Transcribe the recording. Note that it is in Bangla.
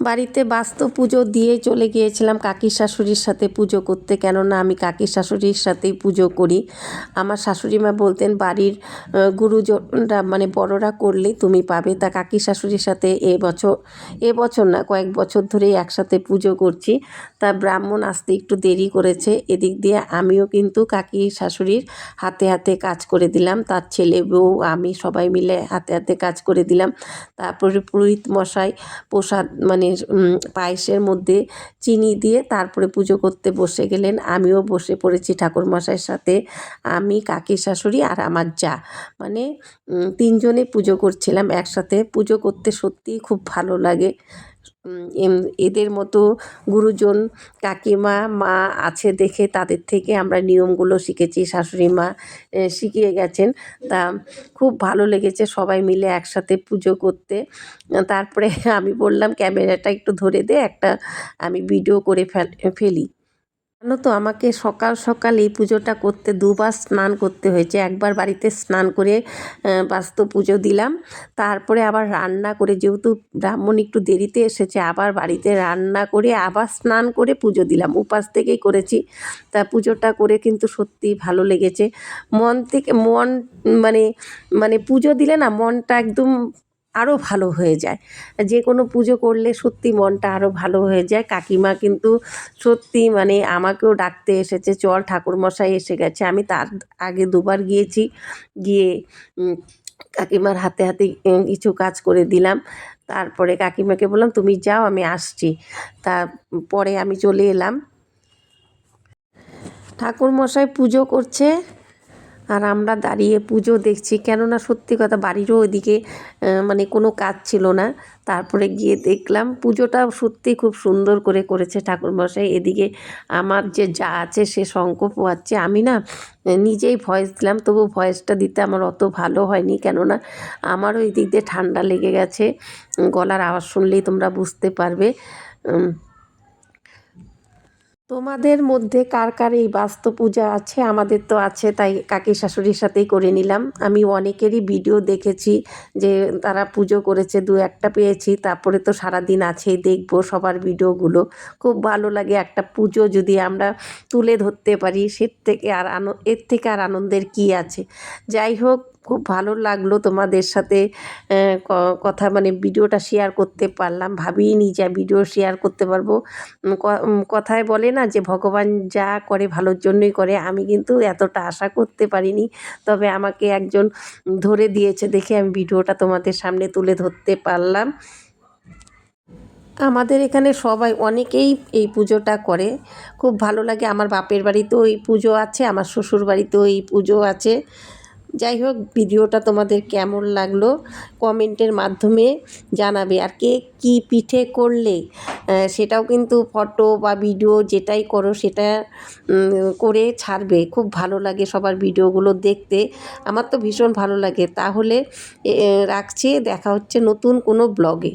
বাড়িতে বাস্তু পুজো দিয়ে চলে গিয়েছিলাম কাকির শাশুড়ির সাথে পুজো করতে, কেননা আমি কাকির শাশুড়ির সাথেই পুজো করি। আমার শাশুড়ি মা বলতেন বাড়ির গুরুজনরা মানে বড়রা করলেই তুমি পাবে। তা কাকির শাশুড়ির সাথে এবছর না কয়েক বছর ধরেই একসাথে পুজো করছি। তা ব্রাহ্মণ আসতে একটু দেরি করেছে, এদিক দিয়ে আমিও কিন্তু কাকির শাশুড়ির হাতে হাতে কাজ করে দিলাম। তার ছেলে বউ আমি সবাই মিলে হাতে হাতে কাজ করে দিলাম। তারপরে পুরোহিত মশাই প্রসাদ মানে পায়েসের মধ্যে চিনি দিয়ে তারপরে পুজো করতে বসে গেলেন। আমিও বসে পড়েছি ঠাকুরমশাইয়ের সাথে। আমি কাকির শাশুড়ি আর আমার জা মানে তিনজনে পুজো করছিলাম একসাথে। পুজো করতে সত্যিই খুব ভালো লাগে। এদের মতো গুরুজন কাকিমা মা আছে দেখে তাদের থেকে আমরা নিয়মগুলো শিখেছি। শাশুড়ি মা শিখিয়ে গেছেন। তা খুব ভালো লেগেছে সবাই মিলে একসাথে পুজো করতে। তারপরে আমি বললাম ক্যামেরাটা একটু ধরে দে, একটা আমি ভিডিও করে ফেলি। জানো তো আমাকে সকাল সকাল এই পুজোটা করতে দুবার স্নান করতে হয়েছে। একবার বাড়িতে স্নান করে বাস্তু পুজো দিলাম, তারপরে আবার রান্না করে, যেহেতু ব্রাহ্মণ একটু দেরিতে এসেছে, আবার বাড়িতে রান্না করে আবার স্নান করে পুজো দিলাম। উপাস থেকেই করেছি। তা পুজোটা করে কিন্তু সত্যিই ভালো লেগেছে। মন থেকে মানে মানে পুজো দিলে না মনটা একদম আরও ভালো হয়ে যায়। যে কোনো পুজো করলে সত্যি মনটা আরও ভালো হয়ে যায়। কাকিমা কিন্তু সত্যি মানে আমাকেও ডাকতে এসেছে, চল ঠাকুরমশাই এসে গেছে। আমি তার আগে দুবার গিয়েছি, গিয়ে কাকিমার হাতে হাতে কিছু কাজ করে দিলাম। তারপরে কাকিমাকে বললাম তুমি যাও আমি আসছি। তারপরে আমি চলে এলাম। ঠাকুরমশাই পুজো করছে আর আমরা দাঁড়িয়ে পুজো দেখছি, কেননা সত্যি কথা বাড়িরও ওইদিকে মানে কোনো কাজ ছিল না। তারপরে গিয়ে দেখলাম পুজোটা সত্যি খুব সুন্দর করে করেছে ঠাকুরমশাই। এদিকে আমার যে যা আছে সে শঙ্খ পোয়াচ্ছে। আমি না নিজেই ভয়েস দিলাম, তবু ভয়েসটা দিতে আমার অত ভালো হয়নি, কেননা আমারও এই দিক দিয়ে ঠান্ডা লেগে গেছে। গলার আওয়াজ শুনলেই তোমরা বুঝতে পারবে। তোমাদের মধ্যে কার কার এই বাস্তু পূজা আছে? আমাদের তো আছে, তাই কাকি শাশুড়ির সাথেই করে নিলাম। আমি অনেকেরই ভিডিও দেখেছি যে তারা পুজো করেছে, দু একটা পেয়েছি। তারপরে তো সারাদিন আছেই, দেখবো সবার ভিডিওগুলো। খুব ভালো লাগে একটা পুজো যদি আমরা তুলে ধরতে পারি, এর থেকে আর আনন্দের কী আছে। যাই হোক, খুব ভালো লাগলো তোমাদের সাথে কথা মানে ভিডিওটা শেয়ার করতে পারলাম। ভাবিনি যে ভিডিও শেয়ার করতে পারবো। কথায় বলে না যে ভগবান যা করে ভালোর জন্যই করে। আমি কিন্তু এতটা আশা করতে পারিনি, তবে আমাকে একজন ধরে দিয়েছে দেখে আমি ভিডিওটা তোমাদের সামনে তুলে ধরতে পারলাম। আমাদের এখানে সবাই অনেকেই এই পুজোটা করে, খুব ভালো লাগে। আমার বাপের বাড়িতেও এই পুজো আছে, আমার শ্বশুর বাড়িতেও এই পুজো আছে। যাই হোক, ভিডিওটা তোমাদের কেমন লাগলো কমেন্টের মাধ্যমে জানাবে। আর কে কী পিঠে করলে সেটাও কিন্তু ফটো বা ভিডিও যেটাই করো সেটা করে ছাড়বে। খুব ভালো লাগে সবার ভিডিওগুলো দেখতে, আমার তো ভীষণ ভালো লাগে। তাহলে রাখছি, দেখা হচ্ছে নতুন কোনো ব্লগে।